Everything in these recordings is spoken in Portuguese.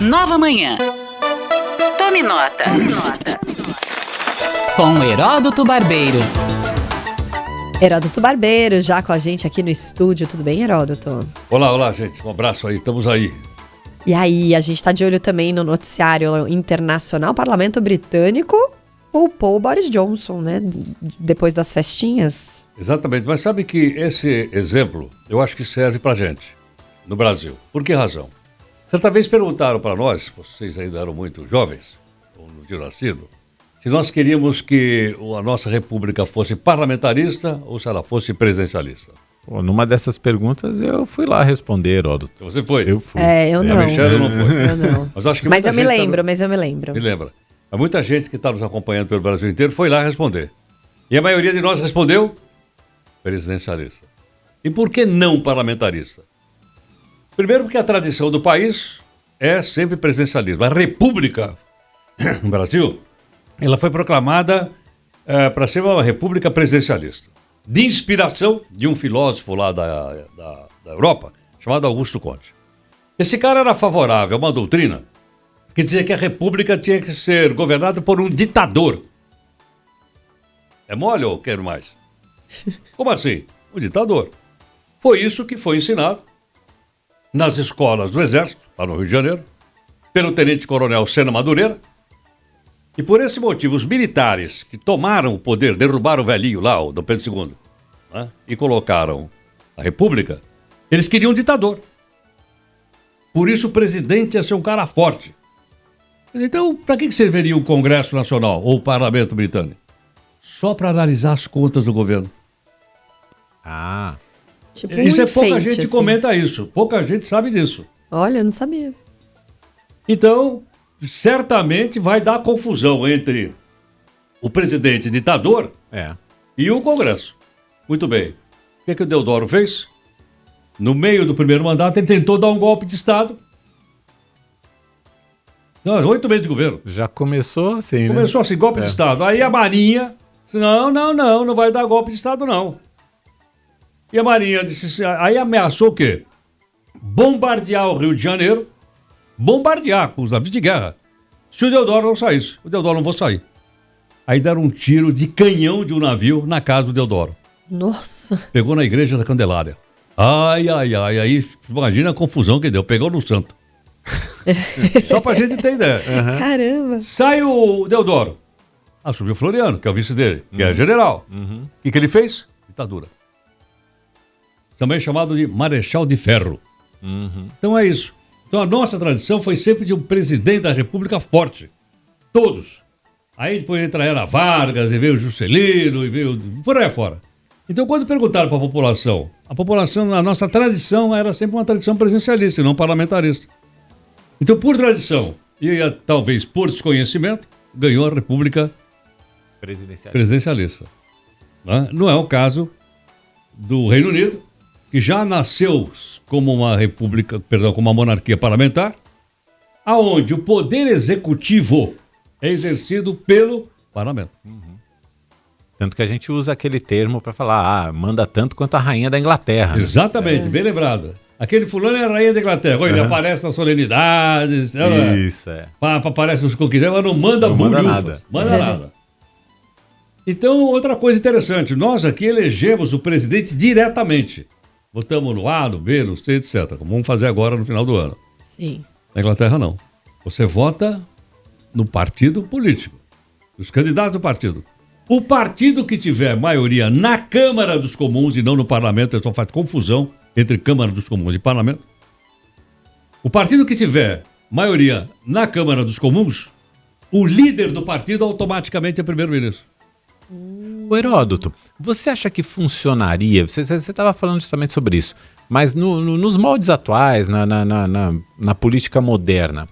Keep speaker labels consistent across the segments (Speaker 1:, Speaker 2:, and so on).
Speaker 1: Nova Manhã. Tome nota. Com Heródoto Barbeiro.
Speaker 2: Heródoto Barbeiro, já com a gente aqui no estúdio. Tudo bem, Heródoto?
Speaker 3: Olá, gente. Um abraço aí. Estamos aí.
Speaker 2: E aí, a gente tá de olho também no noticiário internacional. O Parlamento Britânico poupou o Boris Johnson, né? Depois das festinhas.
Speaker 3: Exatamente. Mas sabe que esse exemplo, eu acho que serve pra gente, no Brasil. Por que razão? Certa vez perguntaram para nós, vocês ainda eram muito jovens, ou não tinham nascido, se nós queríamos que a nossa república fosse parlamentarista ou se ela fosse presidencialista.
Speaker 4: Pô, numa dessas perguntas eu fui lá responder, Heródoto.
Speaker 3: Você foi?
Speaker 4: Eu fui.
Speaker 2: Eu não.
Speaker 3: A Michelle não foi.
Speaker 2: Eu não.
Speaker 3: Mas, acho que
Speaker 2: Mas eu me
Speaker 3: muita
Speaker 2: lembro,
Speaker 3: gente Me lembra. Mas muita gente que está nos acompanhando pelo Brasil inteiro foi lá responder. E a maioria de nós respondeu presidencialista. E por que não parlamentarista? Primeiro porque a tradição do país é sempre presidencialismo. A república no Brasil, ela foi proclamada para ser uma república presidencialista. De inspiração de um filósofo lá da Europa, chamado Augusto Conte. Esse cara era favorável a uma doutrina que dizia que a república tinha que ser governada por um ditador. É mole ou quero mais? Como assim? Um ditador. Foi isso que foi ensinado nas escolas do Exército, lá no Rio de Janeiro, pelo tenente-coronel Sena Madureira. E por esse motivo, os militares que tomaram o poder, derrubaram o velhinho lá, o Dom Pedro II, né, e colocaram a república, eles queriam um ditador. Por isso o presidente ia ser um cara forte. Então, para que serviria o Congresso Nacional ou o Parlamento Britânico? Só para analisar as contas do governo.
Speaker 4: Ah.
Speaker 2: Tipo
Speaker 3: Isso
Speaker 2: enfeite,
Speaker 3: pouca gente
Speaker 2: assim.
Speaker 3: comenta isso. Pouca gente sabe disso.
Speaker 2: Olha, eu não sabia.
Speaker 3: Então, certamente vai dar confusão entre o presidente ditador e o Congresso. Muito bem. O que o Deodoro fez? No meio do primeiro mandato, ele tentou dar um golpe de Estado. Não, 8 meses de governo.
Speaker 4: Já começou assim, né?
Speaker 3: Começou assim, golpe de Estado. Aí a Marinha disse, não vai dar golpe de Estado, não. E a Marinha disse, aí ameaçou o quê? Bombardear o Rio de Janeiro, bombardear com os navios de guerra, se o Deodoro não saísse. O Deodoro não vou sair. Aí deram um tiro de canhão de um navio na casa do Deodoro.
Speaker 2: Nossa.
Speaker 3: Pegou na igreja da Candelária. Ai, aí imagina a confusão que deu, pegou no santo. Só pra gente ter ideia.
Speaker 2: Caramba.
Speaker 3: Sai o Deodoro. Assumiu o Floriano, que é o vice dele, que é general. O que ele fez? Ditadura. Também chamado de Marechal de Ferro. Então é isso. Então a nossa tradição foi sempre de um presidente da República forte. Todos. Aí depois entra a Era Vargas, e veio o Juscelino, e veio por aí fora. Então quando perguntaram para a população, a nossa tradição era sempre uma tradição presidencialista e não parlamentarista. Então por tradição, e talvez por desconhecimento, ganhou a República presidencialista. Não é o caso do Reino Unido, que já nasceu como uma república, como uma monarquia parlamentar, aonde o poder executivo é exercido pelo parlamento.
Speaker 4: Tanto que a gente usa aquele termo para falar, manda tanto quanto a rainha da Inglaterra. Né?
Speaker 3: Exatamente, bem lembrado. Aquele fulano é a rainha da Inglaterra, ele aparece nas solenidades,
Speaker 4: Isso,
Speaker 3: aparece nos conquistadores, mas não manda
Speaker 4: nada.
Speaker 3: Manda nada. Então, outra coisa interessante, nós aqui elegemos o presidente diretamente. Votamos no A, no B, no C, etc. Como vamos fazer agora no final do ano.
Speaker 2: Sim.
Speaker 3: Na Inglaterra, não. Você vota no partido político. Os candidatos do partido. O partido que tiver maioria na Câmara dos Comuns e não no Parlamento, ele só faz confusão entre Câmara dos Comuns e Parlamento. O partido que tiver maioria na Câmara dos Comuns, o líder do partido automaticamente é primeiro-ministro.
Speaker 4: O Heródoto, você acha que funcionaria? Você estava falando justamente sobre isso, mas nos moldes atuais, na política moderna,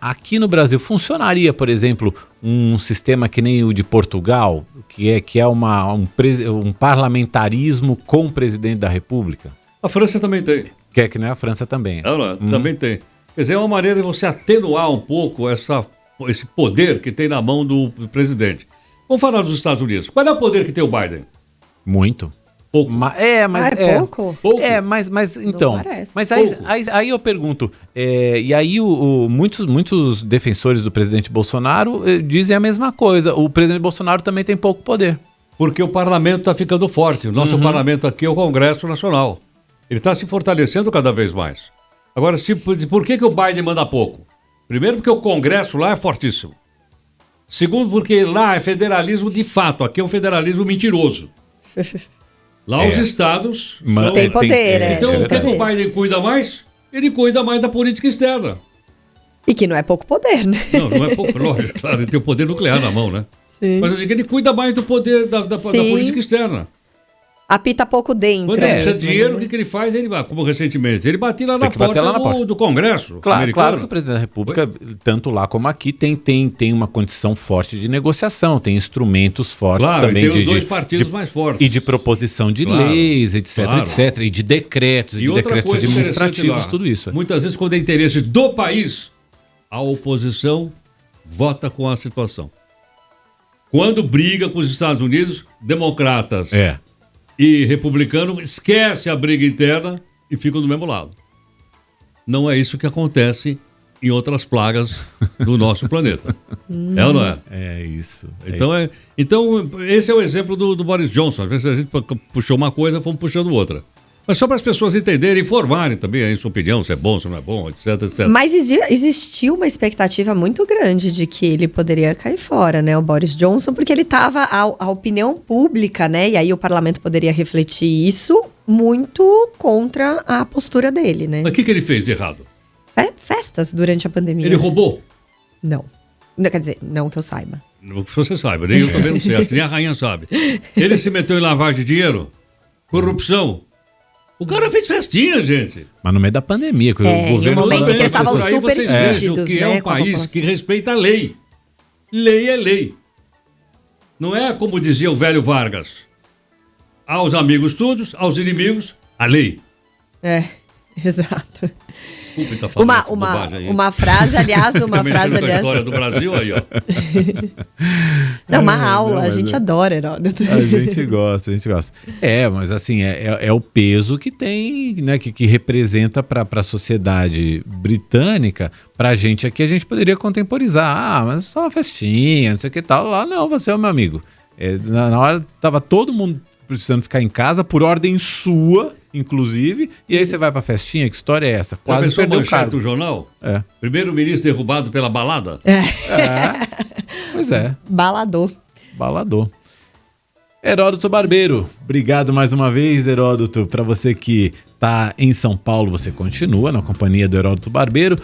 Speaker 4: aqui no Brasil funcionaria, por exemplo, um sistema que nem o de Portugal, que é um parlamentarismo com o presidente da República?
Speaker 3: A França também tem.
Speaker 4: Que é que nem a França também.
Speaker 3: Também tem. Quer dizer, é uma maneira de você atenuar um pouco esse poder que tem na mão do presidente. Vamos falar dos Estados Unidos. Qual é o poder que tem o Biden?
Speaker 4: Muito.
Speaker 3: Pouco.
Speaker 2: Pouco?
Speaker 3: Pouco.
Speaker 4: Mas então.
Speaker 2: parece.
Speaker 4: Mas
Speaker 3: Pouco.
Speaker 4: aí eu pergunto, e aí muitos defensores do presidente Bolsonaro dizem a mesma coisa. O presidente Bolsonaro também tem pouco poder.
Speaker 3: Porque o parlamento está ficando forte. O nosso parlamento aqui é o Congresso Nacional. Ele está se fortalecendo cada vez mais. Agora, por que o Biden manda pouco? Primeiro, porque o Congresso lá é fortíssimo. Segundo, porque lá é federalismo de fato. Aqui é um federalismo mentiroso. Lá os estados
Speaker 2: Tem poder,
Speaker 3: Então, o que
Speaker 2: verdade.
Speaker 3: o Biden cuida mais? Ele cuida mais da política externa.
Speaker 2: E que não é pouco poder, né?
Speaker 3: Não é pouco, lógico, claro, ele tem o poder nuclear na mão, né?
Speaker 2: Sim.
Speaker 3: Mas eu digo que ele cuida mais do poder da
Speaker 2: Sim.
Speaker 3: política externa.
Speaker 2: Apita pouco dentro.
Speaker 3: Quando ele precisa de
Speaker 2: mesmo,
Speaker 3: dinheiro,
Speaker 2: né?
Speaker 3: o que ele faz? Ele vai, como recentemente, ele batia lá
Speaker 4: Tem
Speaker 3: na
Speaker 4: que bater
Speaker 3: porta,
Speaker 4: lá na porta.
Speaker 3: do Congresso
Speaker 4: Claro
Speaker 3: americano.
Speaker 4: que o presidente da República, tanto lá como aqui, tem uma condição forte de negociação, tem instrumentos fortes
Speaker 3: Claro,
Speaker 4: também
Speaker 3: e tem os dois partidos
Speaker 4: de-
Speaker 3: mais fortes.
Speaker 4: e de proposição de
Speaker 3: Claro,
Speaker 4: leis, etc,
Speaker 3: claro.
Speaker 4: etc, e de decretos, e de
Speaker 3: outra
Speaker 4: decretos
Speaker 3: coisa
Speaker 4: administrativos,
Speaker 3: interessante lá,
Speaker 4: tudo isso.
Speaker 3: Muitas vezes, quando é interesse do país, a oposição vota com a situação. Quando briga com os Estados Unidos, democratas e republicano esquece a briga interna e ficam do mesmo lado. Não é isso que acontece em outras plagas do nosso planeta. É ou não é?
Speaker 4: É isso.
Speaker 3: Então, esse é o exemplo do Boris Johnson. Às vezes a gente puxou uma coisa, fomos puxando outra. Mas só para as pessoas entenderem e formarem também a sua opinião, se é bom, se não é bom, etc, etc.
Speaker 2: Mas existiu uma expectativa muito grande de que ele poderia cair fora, né? O Boris Johnson, porque ele estava a opinião pública, né? E aí o parlamento poderia refletir isso muito contra a postura dele, né?
Speaker 3: Mas o que ele fez de errado?
Speaker 2: Festas durante a pandemia.
Speaker 3: Ele roubou?
Speaker 2: Não. Não, quer dizer, não que eu saiba.
Speaker 3: Não que você saiba, nem eu também não sei, acho que nem a rainha sabe. Ele se meteu em lavagem de dinheiro? Corrupção? O cara fez festinha, gente.
Speaker 4: Mas no meio da pandemia, que
Speaker 2: É,
Speaker 4: o
Speaker 2: em um
Speaker 4: governo...
Speaker 2: momento
Speaker 3: Tudo
Speaker 2: que eles
Speaker 3: bem,
Speaker 2: estavam
Speaker 3: mas aí
Speaker 2: super
Speaker 3: vocês vejam
Speaker 2: rígidos,
Speaker 3: que
Speaker 2: né,
Speaker 3: é um
Speaker 2: com a
Speaker 3: país
Speaker 2: população.
Speaker 3: que respeita a lei. Lei é lei. Não é como dizia o velho Vargas. Aos amigos todos, aos inimigos, a lei.
Speaker 2: É, exato.
Speaker 3: Desculpa, tá falando essa
Speaker 2: Uma
Speaker 3: bobagem aí.
Speaker 2: frase, aliás,
Speaker 3: Tá mexendo com a história do Brasil aí, ó.
Speaker 2: Não, uma aula, a
Speaker 4: mas
Speaker 2: gente
Speaker 4: é.
Speaker 2: adora, Heródoto.
Speaker 4: A gente gosta. Mas assim, é o peso que tem, né, que representa para a sociedade britânica. Pra gente aqui, a gente poderia contemporizar. Mas só uma festinha, não sei o que tal. Lá não, você é o meu amigo. Na hora, tava todo mundo precisando ficar em casa, por ordem sua, inclusive. E aí você vai pra festinha, que história é essa? Quase
Speaker 3: Já pensou
Speaker 4: perdeu o
Speaker 3: manchete
Speaker 4: cargo.
Speaker 3: do jornal?
Speaker 4: É.
Speaker 3: Primeiro-ministro derrubado pela balada?
Speaker 4: Pois é.
Speaker 2: Balador.
Speaker 4: Balador. Heródoto Barbeiro, obrigado mais uma vez, Heródoto. Para você que tá em São Paulo, você continua na companhia do Heródoto Barbeiro.